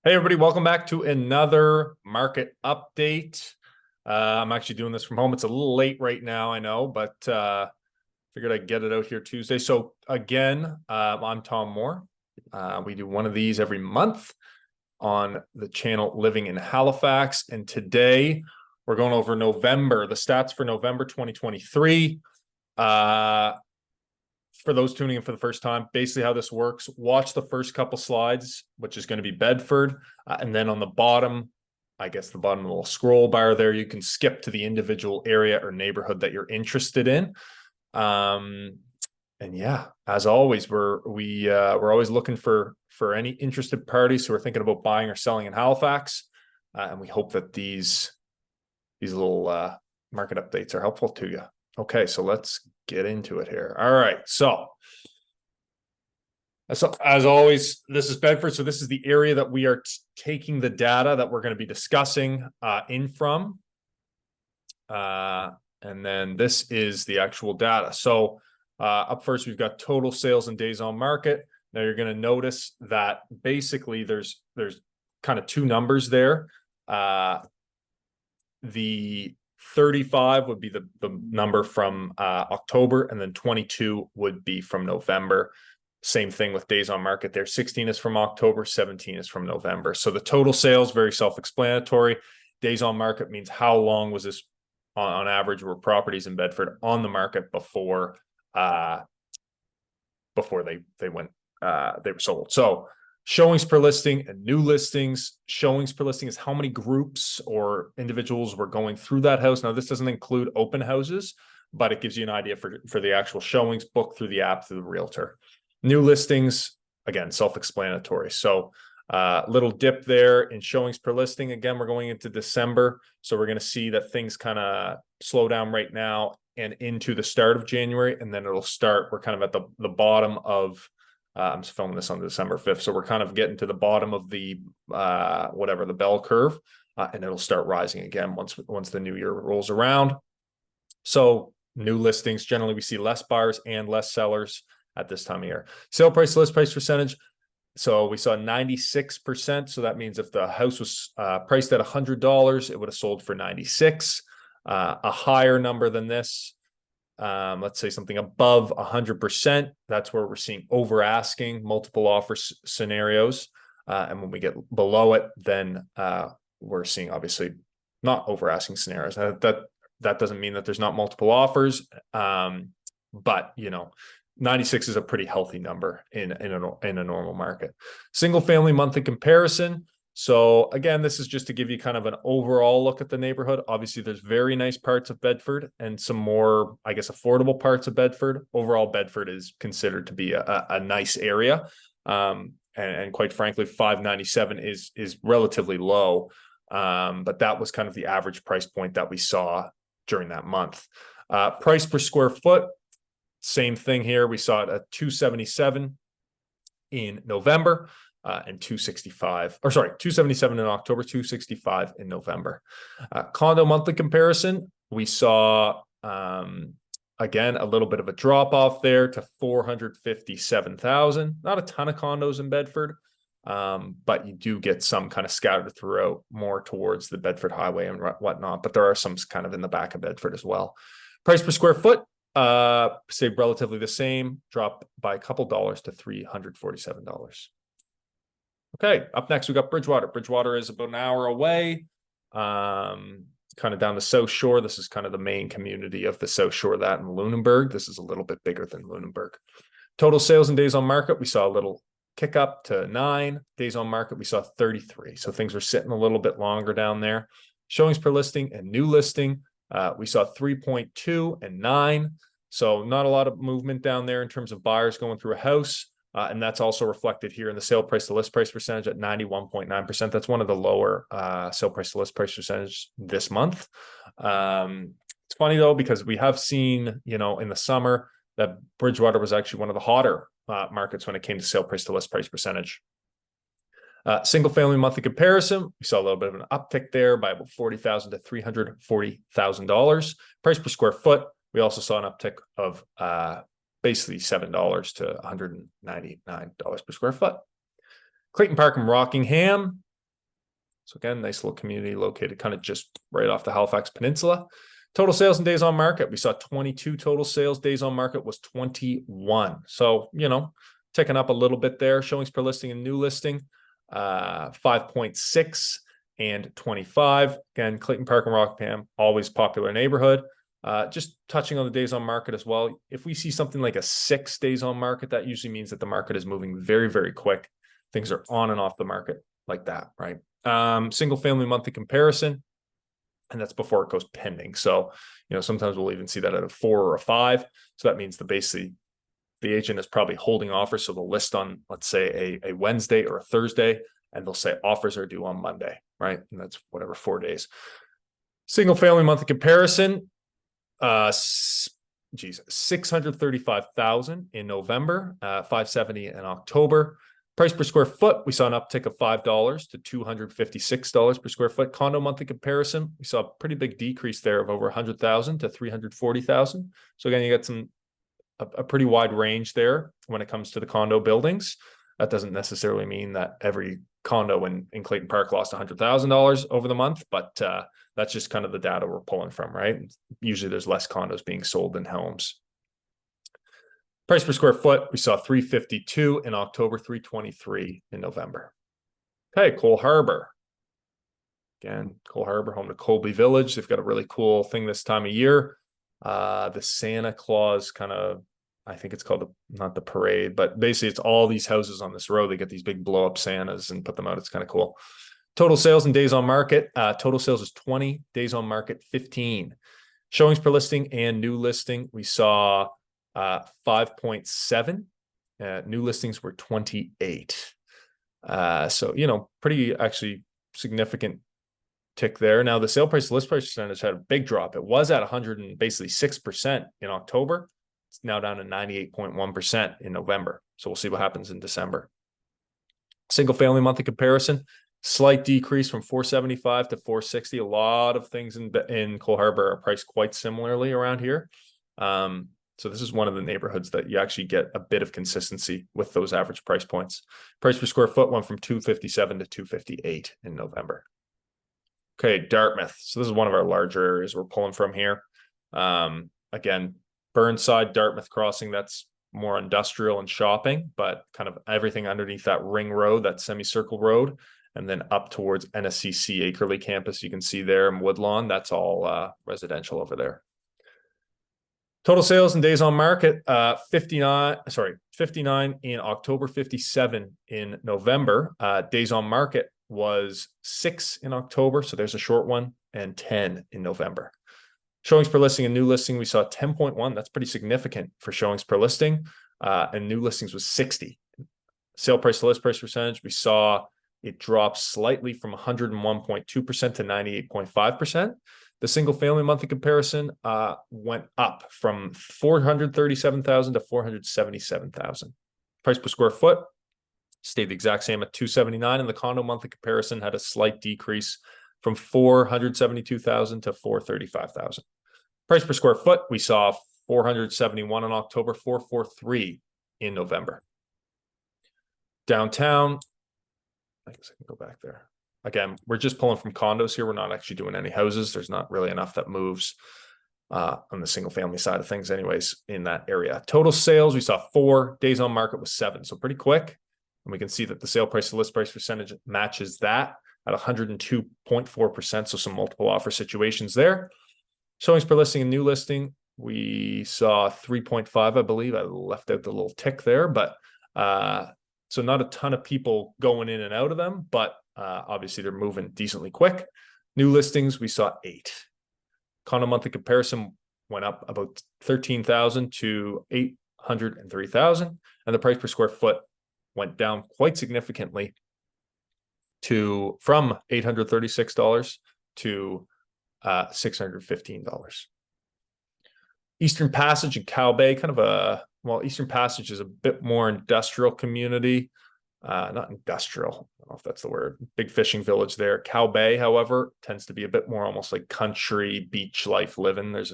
Hey, everybody, welcome back to another market update. I'm actually doing this from home. It's a little late right now, I know, but figured I'd get it out here Tuesday. So again, I'm Tom Moore. We do one of these every month on the channel Living in Halifax. And today we're going over November, the stats for November 2023. For those tuning in for the first time, basically how this works, watch the first couple slides, which is going to be Bedford. And then on the bottom, I guess the bottom little scroll bar there, you can skip to the individual area or neighborhood that you're interested in. And yeah, as always, we're always looking for any interested parties who are thinking about buying or selling in Halifax. And we hope that these little market updates are helpful to you. Okay, so let's get into it here. All right, so as always, this is Bedford. So this is the area that we are taking the data that we're going to be discussing in from. And then this is the actual data. So up first, we've got total sales and days on market. Now you're going to notice that basically there's kind of two numbers there. The 35 would be the number from October, and then 22 would be from November. Same thing with days on market there. 16 is from October, 17 is from November. So the total sales, very self-explanatory. Days on market means how long was this on average were properties in Bedford on the market before they went they were sold. So showings per listing and new listings. Showings per listing is how many groups or individuals were going through that house. Now, this doesn't include open houses, but it gives you an idea for the actual showings booked through the app through the realtor. New listings, again, self-explanatory. So little dip there in showings per listing. Again, we're going into December. So we're going to see that things kind of slow down right now and into the start of January. And then it'll start. We're kind of at the bottom of I'm just filming this on December 5th. So we're kind of getting to the bottom of the the bell curve, and it'll start rising again once the new year rolls around. So new listings, generally we see less buyers and less sellers at this time of year. Sale price to list price percentage. So we saw 96%. So that means if the house was priced at $100, it would have sold for 96. A higher number than this, let's say something above 100%, that's where we're seeing over asking, multiple offer scenarios. And when we get below it, then we're seeing obviously not over asking scenarios. That doesn't mean that there's not multiple offers. But 96 is a pretty healthy number in a normal market. Single family monthly comparison. So again, this is just to give you kind of an overall look at the neighborhood. Obviously, there's very nice parts of Bedford and some more, I guess, affordable parts of Bedford. Overall, Bedford is considered to be a nice area. And quite frankly, $597 is relatively low. But that was kind of the average price point that we saw during that month. Price per square foot, same thing here. We saw it at $277 in November. And 277 in October, 265 in November. Condo monthly comparison, we saw, again, a little bit of a drop off there to 457,000. Not a ton of condos in Bedford, but you do get some kind of scattered throughout more towards the Bedford Highway and whatnot, but there are some kind of in the back of Bedford as well. Price per square foot, stayed relatively the same, dropped by a couple dollars to $347. Okay, up next, we got Bridgewater. Bridgewater is about an hour away, kind of down the South Shore. This is kind of the main community of the South Shore, that and Lunenburg. This is a little bit bigger than Lunenburg. Total sales and days on market, we saw a little kick up to 9. Days on market, we saw 33. So things were sitting a little bit longer down there. Showings per listing and new listing, we saw 3.2 and 9. So not a lot of movement down there in terms of buyers going through a house. And that's also reflected here in the sale price to list price percentage at 91.9%. That's one of the lower sale price to list price percentage this month. It's funny though, because we have seen, in the summer that Bridgewater was actually one of the hotter markets when it came to sale price to list price percentage. Single family monthly comparison, we saw a little bit of an uptick there by about $40,000 to $340,000. Price per square foot, we also saw an uptick of basically $7 to $199 per square foot. Clayton Park and Rockingham, So again, nice little community located kind of just right off the Halifax Peninsula. Total sales and days on market. We saw 22 total sales. Days on market was 21. So, ticking up a little bit there. Showings per listing and new listing, 5.6 and 25. Again, Clayton Park and Rockingham, always popular neighborhood. Just touching on the days on market as well. If we see something like a 6 days on market, that usually means that the market is moving very, very quick. Things are on and off the market like that, right? Single family monthly comparison, and that's before it goes pending. So, sometimes we'll even see that at a 4 or a 5. So that means the agent is probably holding offers. So they'll list on, let's say, a Wednesday or a Thursday, and they'll say offers are due on Monday, right? And that's whatever, 4 days. Single family monthly comparison, 635,000 in November, 570 in October. Price per square foot, we saw an uptick of $5 to $256 per square foot. Condo monthly comparison, we saw a pretty big decrease there of over 100,000 to 340,000. So again, you got a pretty wide range there when it comes to the condo buildings. That doesn't necessarily mean that every condo in Clayton Park lost $100,000 over the month, but that's just kind of the data we're pulling from, right? Usually there's less condos being sold than homes. Price per square foot, we saw $352 in October, $323 in November. Okay, Cole Harbour. Again, Cole Harbour, home to Colby Village. They've got a really cool thing this time of year. The Santa Claus kind of, I think it's called, not the parade, but basically it's all these houses on this road. They get these big blow up Santas and put them out. It's kind of cool. Total sales and days on market. Total sales is 20, days on market 15. Showings per listing and new listing, we saw 5.7. New listings were 28. So, pretty actually significant tick there. Now the sale price to list price percentage had a big drop. It was at 6% in October. It's now down to 98.1% in November. So we'll see what happens in December. Single family monthly comparison, slight decrease from 475 to 460. A lot of things in Cole Harbour are priced quite similarly around here. So this is one of the neighborhoods that you actually get a bit of consistency with those average price points. Price per square foot went from 257 to 258 in November. Okay, Dartmouth. So this is one of our larger areas we're pulling from here. Again, Burnside, Dartmouth Crossing, that's more industrial and shopping, but kind of everything underneath that ring road, that semicircle road, and then up towards NSCC Acreley campus, you can see there in Woodlawn, that's all residential over there. Total sales and days on market, 59 in October, 57 in November. Days on market was 6 in October, so there's a short one, and 10 in November. Showings per listing and new listing, we saw 10.1. That's pretty significant for showings per listing, and new listings was 60. Sale price to list price percentage, we saw it drop slightly from 101.2% to 98.5%. The single family monthly comparison went up from 437,000 to 477,000. Price per square foot stayed the exact same at 279, and the condo monthly comparison had a slight decrease from 472,000 to 435,000. Price per square foot, we saw 471 in October, 443 in November. Downtown, I guess I can go back there. Again, we're just pulling from condos here. We're not actually doing any houses. There's not really enough that moves on the single family side of things anyways in that area. Total sales, we saw 4, days on market was 7. So pretty quick. And we can see that the sale price to list price percentage matches that at 102.4%. So some multiple offer situations there. Showings per listing and new listing, we saw 3.5, I believe. I left out the little tick there, but so not a ton of people going in and out of them, but obviously they're moving decently quick. New listings, we saw 8. Condo monthly comparison went up about 13,000 to 803,000, and the price per square foot went down quite significantly from $836 to $615. Eastern Passage and Cow Bay, Eastern Passage is a bit more industrial community. Not industrial, I don't know if that's the word. Big fishing village there. Cow Bay, however, tends to be a bit more almost like country beach life living. There's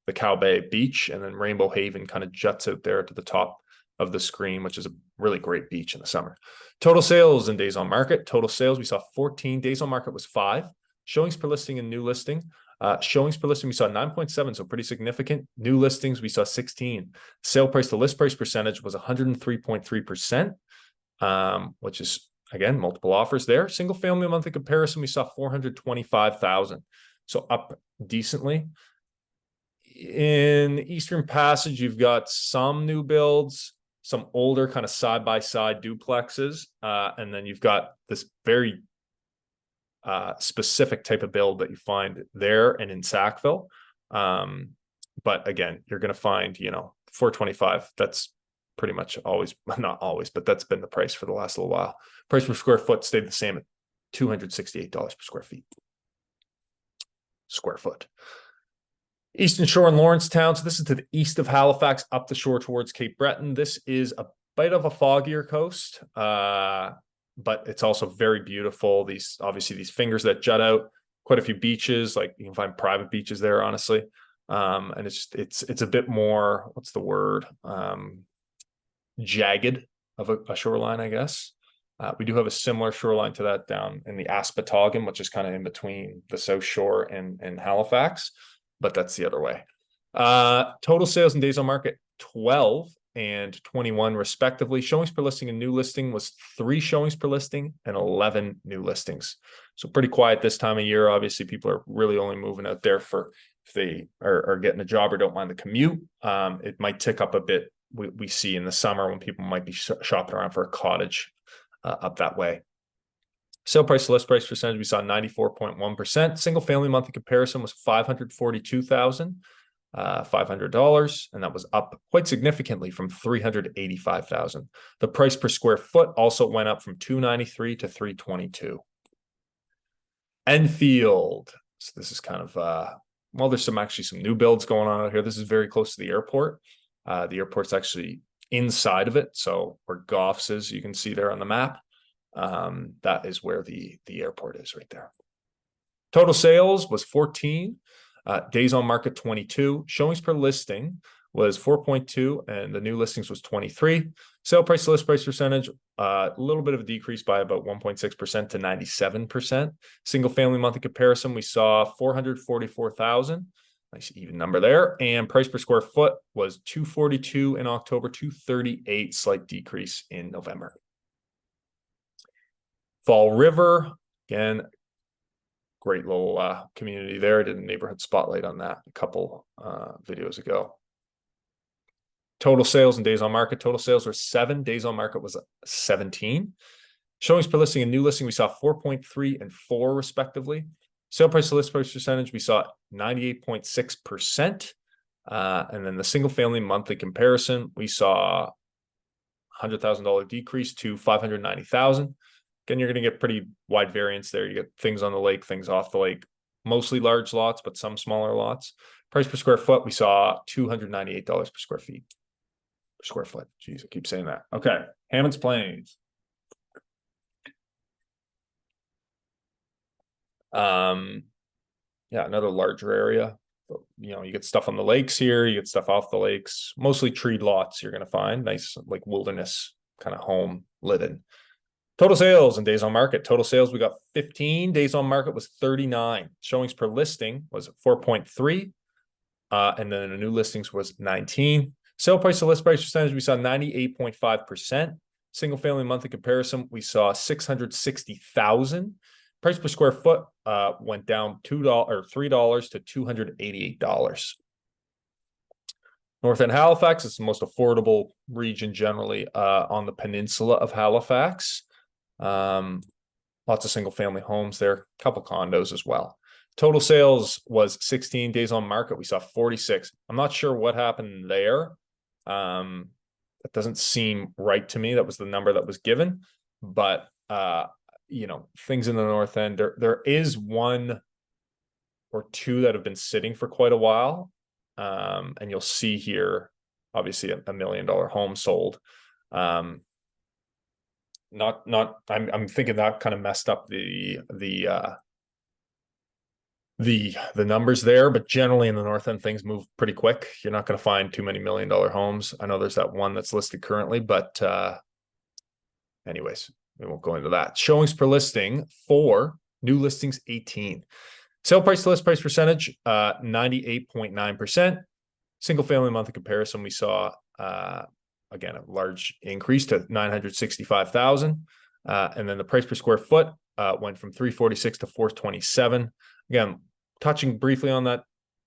the Cow Bay beach, and then Rainbow Haven kind of juts out there to the top of the screen, which is a really great beach in the summer. Total sales and days on market. Total sales, we saw 14. Days on market was 5. Showings per listing and new listing. Showings per listing, we saw 9.7, so pretty significant. New listings, we saw 16. Sale price to list price percentage was 103.3%, which is, again, multiple offers there. Single family monthly comparison, we saw 425,000. So up decently. In the Eastern Passage, you've got some new builds, some older kind of side-by-side duplexes, and then you've got this very specific type of build that you find there and in Sackville. But again, you're going to find, 425. That's pretty much always, not always, but that's been the price for the last little while. Price per square foot stayed the same at $268 per square foot. Eastern Shore and Lawrencetown. So this is to the east of Halifax, up the shore towards Cape Breton. This is a bit of a foggier coast, but it's also very beautiful. These fingers that jut out, quite a few beaches, like you can find private beaches there, honestly. And it's a bit more, what's the word? Jagged of a shoreline, I guess. We do have a similar shoreline to that down in the Aspotogan, which is kind of in between the South Shore and Halifax, but that's the other way. Total sales and days on market, 12 and 21 respectively. Showings per listing and new listing was 3 showings per listing and 11 new listings. So pretty quiet this time of year. Obviously, people are really only moving out there for if they are getting a job or don't mind the commute. It might tick up a bit. We see in the summer when people might be shopping around for a cottage up that way. Sale price to list price percentage, we saw 94.1%. Single family monthly comparison was $542,500, and that was up quite significantly from $385,000. The price per square foot also went up from $293 to $322. Enfield. So this is kind of well, there's some new builds going on out here. This is very close to the airport. The airport's actually inside of it, so where Goffs is, you can see there on the map. That is where the airport is right there. Total sales was 14. Days on market 22. Showings per listing was 4.2, and the new listings was 23. Sale price to list price percentage, a little bit of a decrease by about 1.6% to 97%. Single family monthly comparison, we saw 444,000. Nice even number there. And price per square foot was $242 in October, $238, slight decrease in November. Fall River, again, great little community there. I did a neighborhood spotlight on that a couple videos ago. Total sales and days on market. Total sales were 7. Days on market was 17. Showings per listing and new listing, we saw 4.3 and 4 respectively. Sale price to list price percentage, we saw 98.6%. And then the single family monthly comparison, we saw $100,000 decrease to $590,000. Again, you're going to get pretty wide variance there. You get things on the lake, things off the lake, mostly large lots, but some smaller lots. Price per square foot, we saw $298 per square foot. Jeez, I keep saying that. Okay, Hammonds Plains. Yeah, another larger area. You get stuff on the lakes here. You get stuff off the lakes. Mostly treed lots. You're going to find nice, like wilderness kind of home living. Total sales and days on market. Total sales, we got 15. Days on market was 39. Showings per listing was 4.3. And then the new listings was 19. Sale price to list price percentage, we saw 98.5%. Single family monthly comparison, we saw 660,000. Price per square foot went down $3 to $288. North End Halifax is the most affordable region generally on the peninsula of Halifax. Lots of single family homes there, a couple condos as well. Total sales was 16. Days on market, we saw 46. I'm not sure what happened there. That doesn't seem right to me. That was the number that was given, but things in the North End, there is 1 or 2 that have been sitting for quite a while. And you'll see here, obviously a $1 million home sold. I'm thinking that kind of messed up the the numbers there, but generally in the North End, things move pretty quick. You're not going to find too many $1 million homes. I know there's that one that's listed currently, but anyways, we won't go into that. Showings per listing for new listings, 18. Sale price to list price percentage, 98.9%. Single family monthly comparison, we saw again a large increase to 965,000. And then the price per square foot went from 346 to 427. Again, touching briefly on that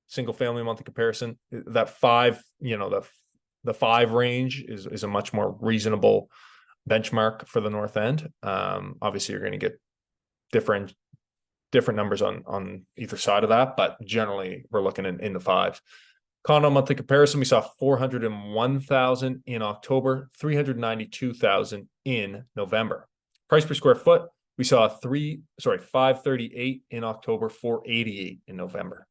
single family monthly comparison, that five, the 5 range is a much more reasonable benchmark for the North End. Obviously, you're going to get different numbers on either side of that, but generally we're looking in the 5s. Condo monthly comparison, we saw 401,000 in October, 392,000 in November. Price per square foot, we saw 538 in October, 488 in November.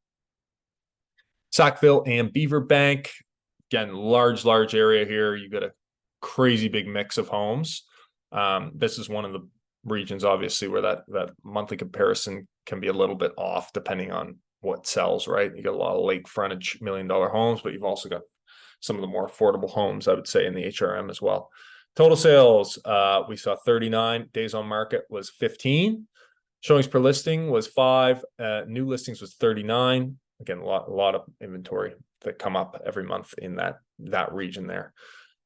Sackville and Beaverbank, again, large area here. You got a crazy big mix of homes. This is one of the regions, obviously, where that monthly comparison can be a little bit off depending on what sells, right? You got a lot of lake frontage $1 million homes, but you've also got some of the more affordable homes, I would say, in the HRM as well. Total sales, we saw 39. Days on market was 15. Showings per listing was 5. New listings was 39. Again, a lot of inventory that come up every month in that region there.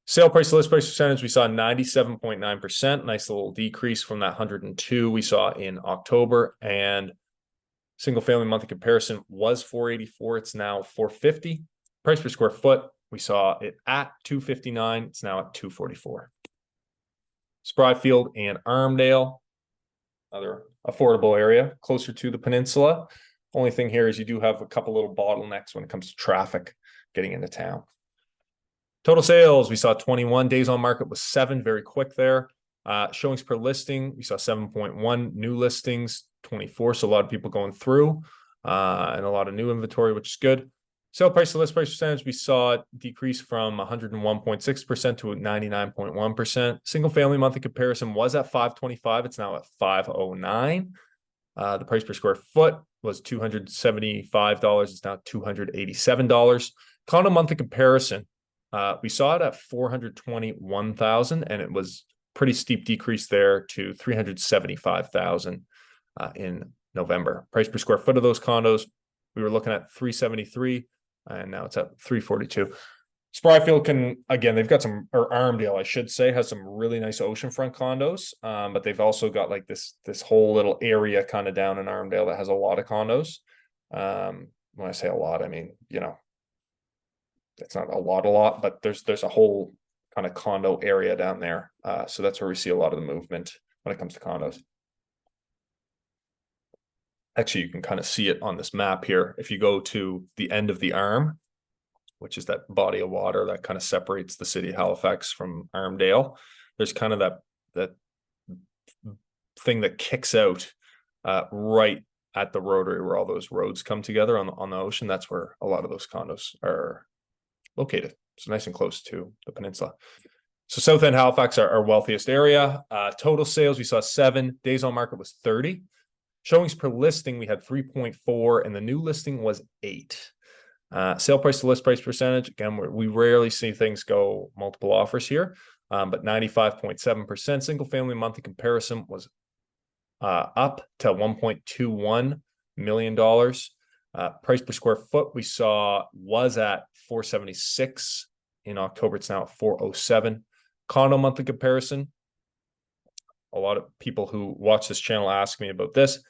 Sale price to list price percentage, we saw 97.9%. Nice little decrease from that 102 we saw in October. And single family monthly comparison was 484. It's now 450. Price per square foot, we saw it at 259. It's now at 244. Spryfield and Armdale, another affordable area closer to the peninsula. Only thing here is you do have a couple little bottlenecks when it comes to traffic getting into town. Total sales, we saw 21. Days on market was 7, very quick there. Showings per listing, we saw 7.1. New listings, 24. So a lot of people going through and a lot of new inventory, which is good. Sale price to list price percentage, we saw it decrease from 101.6% to 99.1%. Single family monthly comparison was at 525. It's now at 509. The price per square foot was $275. It's now $287. Condo monthly comparison, we saw it at 421,000, and it was pretty steep decrease there to 375,000 in November. Price per square foot of those condos, we were looking at 373, and now it's at 342. Spryfield they've got some, or Armdale, I should say, has some really nice oceanfront condos, but they've also got like this whole little area kind of down in Armdale that has a lot of condos. When I say a lot, I mean, it's not a lot, but there's a whole kind of condo area down there. So that's where we see a lot of the movement when it comes to condos. Actually, you can kind of see it on this map here. If you go to the end of the arm, which is that body of water that kind of separates the city of Halifax from Armdale, there's kind of that thing that kicks out right at the rotary where all those roads come together on the ocean. That's where a lot of those condos are located. So nice and close to the peninsula. So South End Halifax, our wealthiest area. Total sales, we saw 7. Days on market was 30. Showings per listing, we had 3.4, and the new listing was 8. Sale price to list price percentage, again, we rarely see things go multiple offers here, but 95.7%. Single family monthly comparison was up to $1.21 million. Price per square foot we saw was at 476 in October. It's now at 407. Condo monthly comparison. A lot of people who watch this channel ask me about this.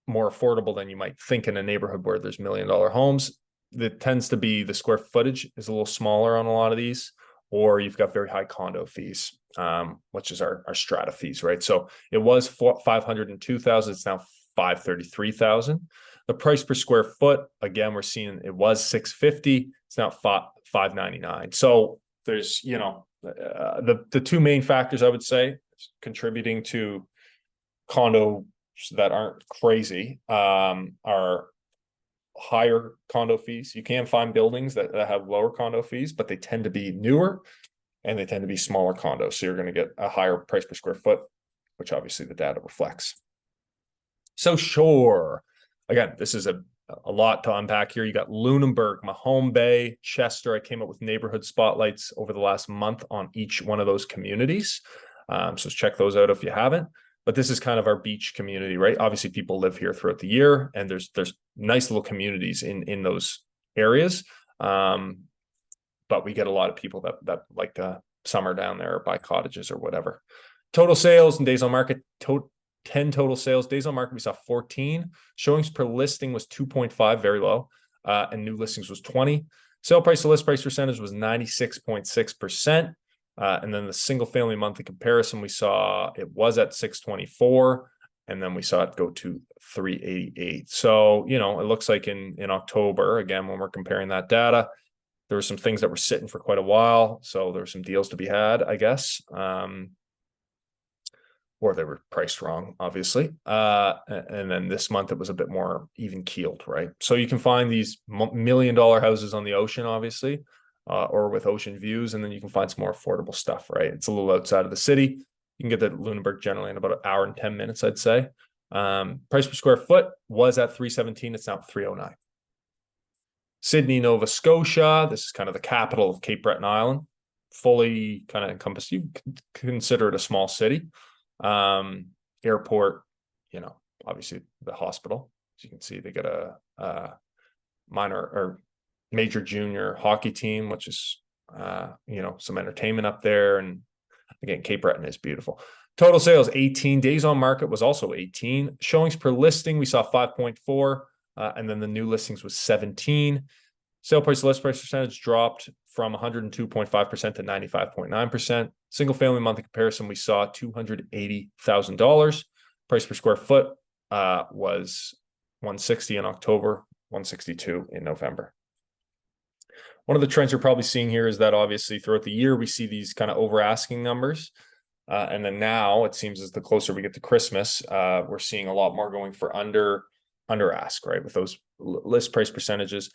More affordable than you might think in a neighborhood where there's $1 million homes. That tends to be the square footage is a little smaller on a lot of these, or you've got very high condo fees, which is our strata fees, right? So it was 502,000. It's now 533,000. The price per square foot, again, we're seeing it was 650. It's now 599. So there's, the two main factors I would say contributing to condo that aren't crazy are higher condo fees. You can find buildings that have lower condo fees, but they tend to be newer and they tend to be smaller condos. So you're going to get a higher price per square foot, which obviously the data reflects. So sure, again, this is a lot to unpack here. You got Lunenburg, Mahone Bay, Chester. I came up with neighborhood spotlights over the last month on each one of those communities. So check those out if you haven't. But this is kind of our beach community, right? Obviously, people live here throughout the year, and there's nice little communities in those areas. But we get a lot of people that like to summer down there or buy cottages or whatever. Total sales and days on market, 10 total sales. Days on market, we saw 14. Showings per listing was 2.5, very low. And new listings was 20. Sale price to list price percentage was 96.6%. And then the single family monthly comparison, we saw it was at 624. And then we saw it go to 388. So, you know, it looks like in October, again, when we're comparing that data, there were some things that were sitting for quite a while. So there were some deals to be had, I guess. Or they were priced wrong, obviously. And then this month it was a bit more even keeled, right? So you can find these $1 million houses on the ocean, obviously, or with ocean views, and then you can find some more affordable stuff, right? It's a little outside of the city. You can get to Lunenburg generally in about an hour and 10 minutes, I'd say. Price per square foot was at $317. It's now $309. Sydney, Nova Scotia. This is kind of the capital of Cape Breton Island. Fully kind of encompassed. You can consider it a small city. Airport, you know, obviously the hospital. As you can see, they got a minor or major junior hockey team, which is, you know, some entertainment up there. And again, Cape Breton is beautiful. Total sales, 18. Days on market was also 18. Showings per listing, we saw 5.4. And then the new listings was 17. Sale price to list price percentage dropped from 102.5% to 95.9%. Single family monthly comparison, we saw $280,000. Price per square foot was $160 in October, $162 in November. One of the trends you're probably seeing here is that obviously throughout the year, we see these kind of over asking numbers. And then now it seems as the closer we get to Christmas, we're seeing a lot more going for under ask, right? With those list price percentages.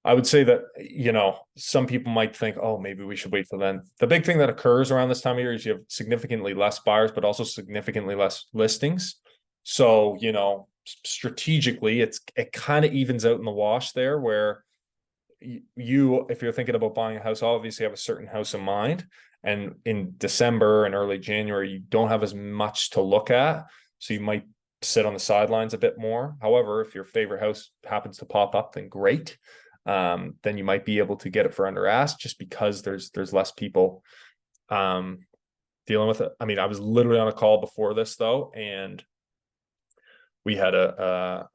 I would say that, you know, some people might think, oh, maybe we should wait till then. The big thing that occurs around this time of year is you have significantly less buyers, but also significantly less listings. So, you know, strategically, it kind of evens out in the wash there, where you, if you're thinking about buying a house, obviously have a certain house in mind. And in December and early January, you don't have as much to look at. So you might sit on the sidelines a bit more. However, if your favorite house happens to pop up, then great. Then you might be able to get it for under ask, just because there's less people dealing with it. I mean, I was literally on a call before this though, and we had a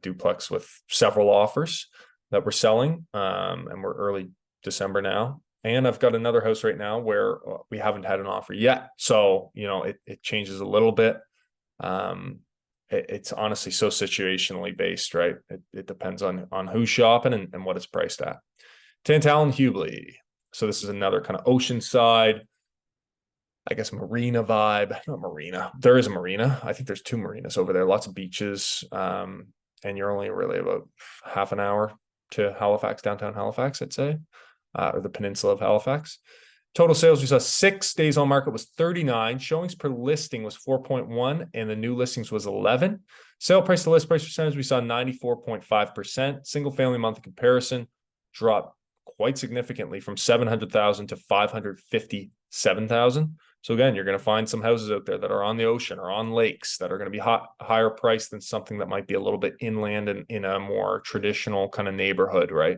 duplex with several offers that we're selling, and we're early December now. And I've got another house right now where we haven't had an offer yet. So, you know, it changes a little bit. It's honestly so situationally based, right? It depends on who's shopping and what it's priced at. Tantallon, Hubley. So this is another kind of ocean side, I guess, marina vibe. Not marina. There is a marina. I think there's 2 marinas over there. Lots of beaches. And you're only really about half an hour to Halifax, downtown Halifax, I'd say, or the peninsula of Halifax. Total sales, we saw 6. Days on market was 39. Showings per listing was 4.1, and the new listings was 11. Sale price to list price percentage, we saw 94.5%. Single family monthly comparison dropped quite significantly from 700,000 to 557,000. So again, you're going to find some houses out there that are on the ocean or on lakes that are going to be higher priced than something that might be a little bit inland and in a more traditional kind of neighborhood, right?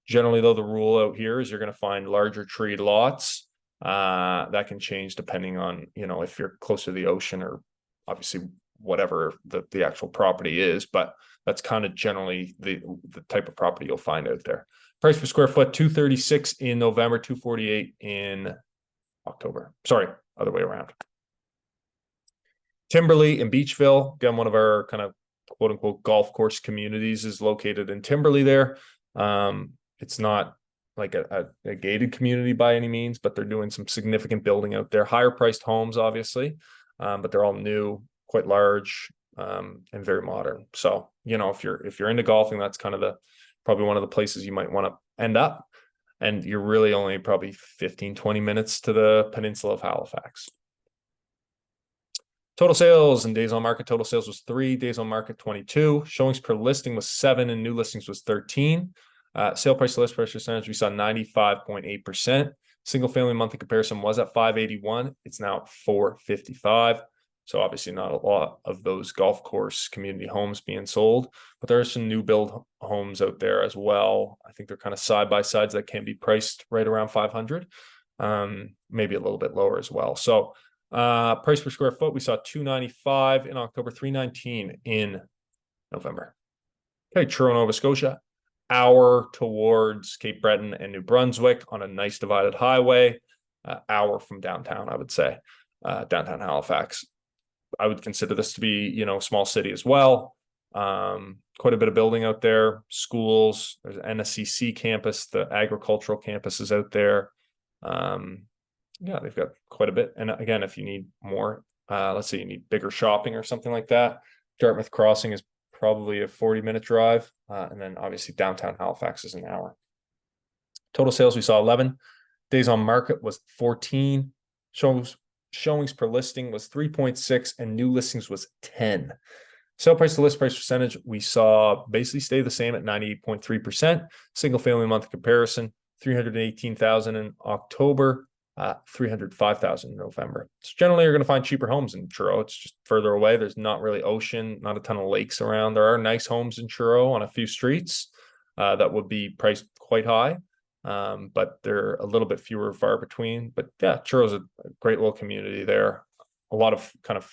Generally, though, the rule out here is you're going to find larger treed lots. That can change depending on, you know, if you're close to the ocean or obviously whatever the actual property is. But that's kind of generally the type of property you'll find out there. Price per square foot, $236 in November, $248 in October. Sorry, other way around. Timberlea and Beechville, again, one of our kind of quote unquote golf course communities is located in Timberlea there. It's not like a gated community by any means, but they're doing some significant building out there. Higher priced homes, obviously, but they're all new, quite large, and very modern. So, you know, if you're into golfing, that's kind of probably one of the places you might want to end up. And you're really only probably 15, 20 minutes to the peninsula of Halifax. Total sales and days on market. Total sales was 3, days on market 22. Showings per listing was 7, and new listings was 13. Sale price to list price percentage, we saw 95.8%. Single family monthly comparison was at 581. It's now 455. So obviously not a lot of those golf course community homes being sold, but there are some new build homes out there as well. I think they're kind of side by sides that can be priced right around 500, maybe a little bit lower as well. So price per square foot, we saw 295 in October, 319 in November. Okay, Truro, Nova Scotia, hour towards Cape Breton and New Brunswick on a nice divided highway, hour from downtown, I would say, downtown Halifax. I would consider this to be, you know, small city as well. Quite a bit of building out there, schools, there's an NSCC campus, the agricultural campus is out there. Yeah, they've got quite a bit. And again, if you need more, let's say you need bigger shopping or something like that, Dartmouth Crossing is probably a 40-minute drive. And then obviously downtown Halifax is an hour. Total sales, we saw 11. Days on market was 14. Showings per listing was 3.6, and new listings was 10. Sale price to list price percentage, we saw basically stay the same at 98.3%. Single family month comparison, 318,000 in October, 305,000 in November. So generally you're going to find cheaper homes in Truro. It's just further away. There's not really ocean, not a ton of lakes around. There are nice homes in Truro on a few streets that would be priced quite high, but they're a little bit fewer far between. But yeah, Truro's a great little community there. A lot of kind of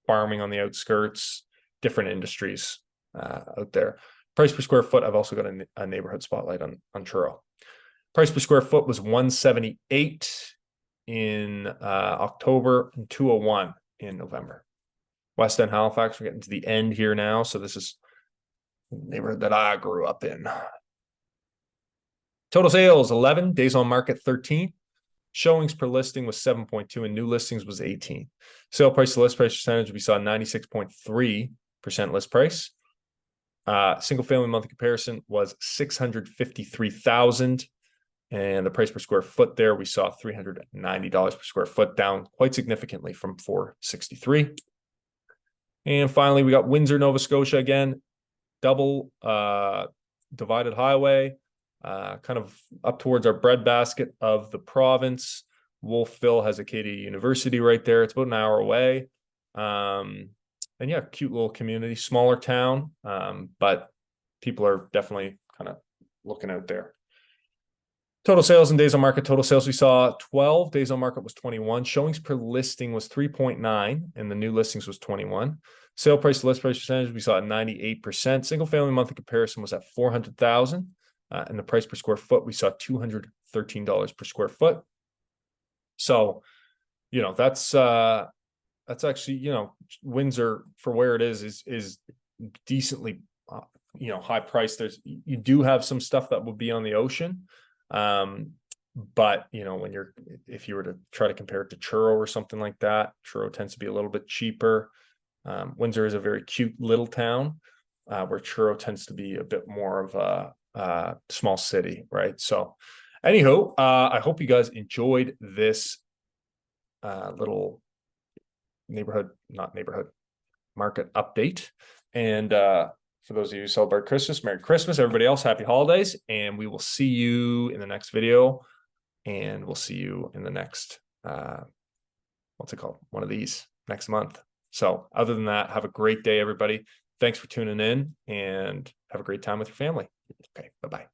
farming on the outskirts, different industries out there. Price per square foot, I've also got a neighborhood spotlight on Truro. Price per square foot was 178 in October and 201 in November. West End Halifax, we're getting to the end here now. So this is the neighborhood that I grew up in. Total sales, 11. Days on market, 13. Showings per listing was 7.2, and new listings was 18. Sale price to list price percentage, we saw 96.3% list price. Single family monthly comparison was 653,000. And the price per square foot there, we saw $390 per square foot, down quite significantly from $463. And finally, we got Windsor, Nova Scotia again, double divided highway, kind of up towards our breadbasket of the province. Wolfville has Acadia University right there. It's about an hour away. And yeah, cute little community, smaller town, but people are definitely kind of looking out there. Total sales and days on market. Total sales, we saw 12. Days on market was 21. Showings per listing was 3.9, and the new listings was 21. Sale price to list price percentage, we saw at 98%. Single family monthly comparison was at 400,000. And the price per square foot, we saw $213 per square foot. So, you know, that's actually, you know, Windsor for where it is decently, you know, high price. You do have some stuff that will be on the ocean. But you know, if you were to try to compare it to Truro or something like that, Truro tends to be a little bit cheaper. Windsor is a very cute little town, where Truro tends to be a bit more of a small city, right? So anywho, I hope you guys enjoyed this little market update. And for those of you who celebrate Christmas, Merry Christmas. Everybody else, Happy Holidays. And we will see you in the next video. And we'll see you in the next, what's it called? One of these next month. So other than that, have a great day, everybody. Thanks for tuning in and have a great time with your family. Okay, bye-bye.